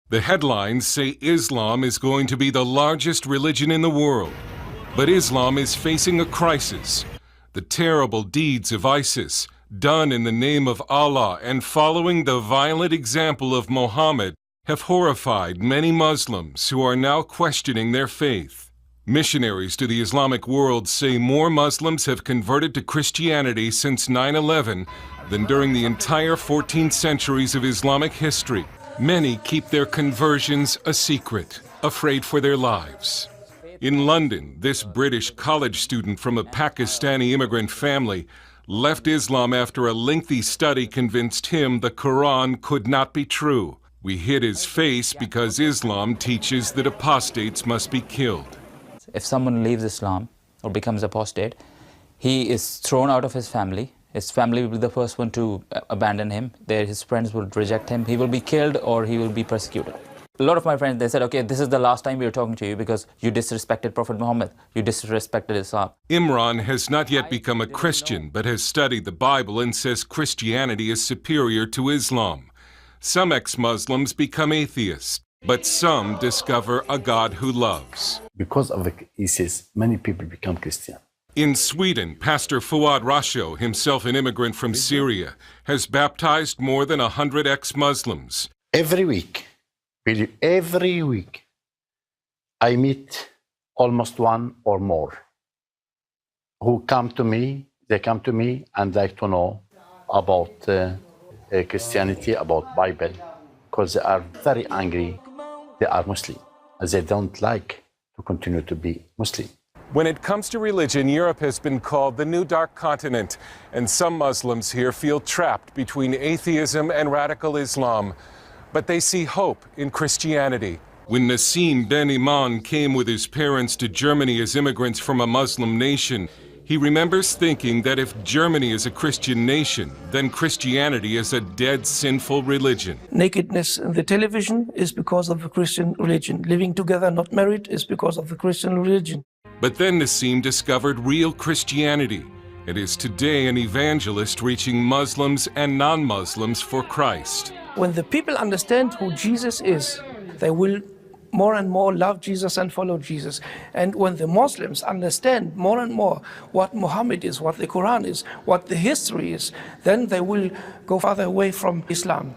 The headlines say Islam is going to be the largest religion in the world. But Islam is facing a crisis. The terrible deeds of ISIS, done in the name of Allah and following the violent example of Muhammad, have horrified many Muslims who are now questioning their faith. Missionaries to the Islamic world say more Muslims have converted to Christianity since 9/11 than during the entire 14 centuries of Islamic history. Many keep their conversions a secret, afraid for their lives. In London, this British college student from a Pakistani immigrant family left Islam after a lengthy study convinced him the Quran could not be true. We hid his face because Islam teaches that apostates must be killed. If someone leaves Islam or becomes apostate, he is thrown out of his family. His family will be the first one to abandon him. His friends will reject him. He will be killed or he will be persecuted. A lot of my friends, they said, okay, this is the last time we are talking to you because you disrespected Prophet Muhammad. You disrespected Islam. Imran has not yet become a Christian, but has studied the Bible and says Christianity is superior to Islam. Some ex-Muslims become atheists, but some discover a God who loves. Because of ISIS, many people become Christian. In Sweden, Pastor Fuad Rasho, himself an immigrant from Syria, has baptized more than 100 ex-Muslims. Every week, I meet almost one or more who come to me. They come to me and like to know about Christianity, about Bible, because they are very angry. They are Muslim, as they don't like to continue to be Muslim. When it comes to religion, Europe has been called the new dark continent, and some Muslims here feel trapped between atheism and radical Islam. But they see hope in Christianity. When Nassim Ben Iman came with his parents to Germany as immigrants from a Muslim nation, he remembers thinking that if Germany is a Christian nation, then Christianity is a dead, sinful religion. Nakedness in the television is because of the Christian religion. Living together, not married, is because of the Christian religion. But then Nassim discovered real Christianity and is today an evangelist reaching Muslims and non-Muslims for Christ. When the people understand who Jesus is, they will more and more love Jesus and follow Jesus. And when the Muslims understand more and more what Muhammad is, what the Quran is, what the history is, then they will go farther away from Islam.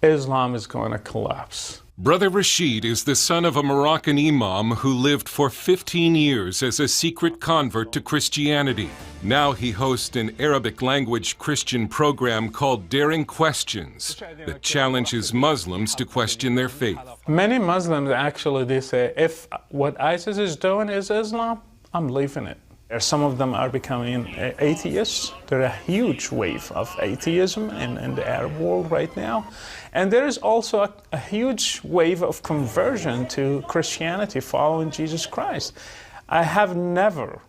Islam is going to collapse. Brother Rashid is the son of a Moroccan imam who lived for 15 years as a secret convert to Christianity. Now he hosts an Arabic-language Christian program called Daring Questions that challenges Muslims to question their faith. Many Muslims actually, they say, if what ISIS is doing is Islam, I'm leaving it. Some of them are becoming atheists. There's a huge wave of atheism in the Arab world right now. And there is also a huge wave of conversion to Christianity following Jesus Christ. I have never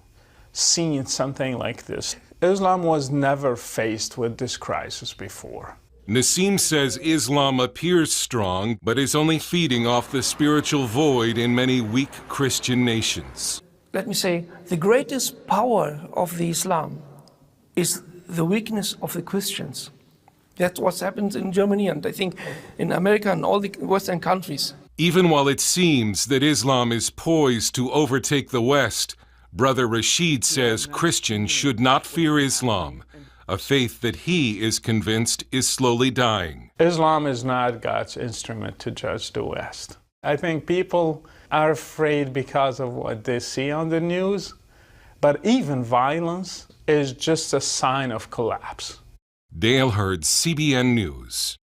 seen something like this. Islam was never faced with this crisis before. Nassim says Islam appears strong, but is only feeding off the spiritual void in many weak Christian nations. Let me say, the greatest power of the Islam is the weakness of the Christians. That's what happens in Germany and I think in America and all the Western countries. Even while it seems that Islam is poised to overtake the West, Brother Rashid says Christians should not fear Islam, a faith that he is convinced is slowly dying. Islam is not God's instrument to judge the West. I think people are afraid because of what they see on the news, but even violence is just a sign of collapse. Dale Hurd, CBN News.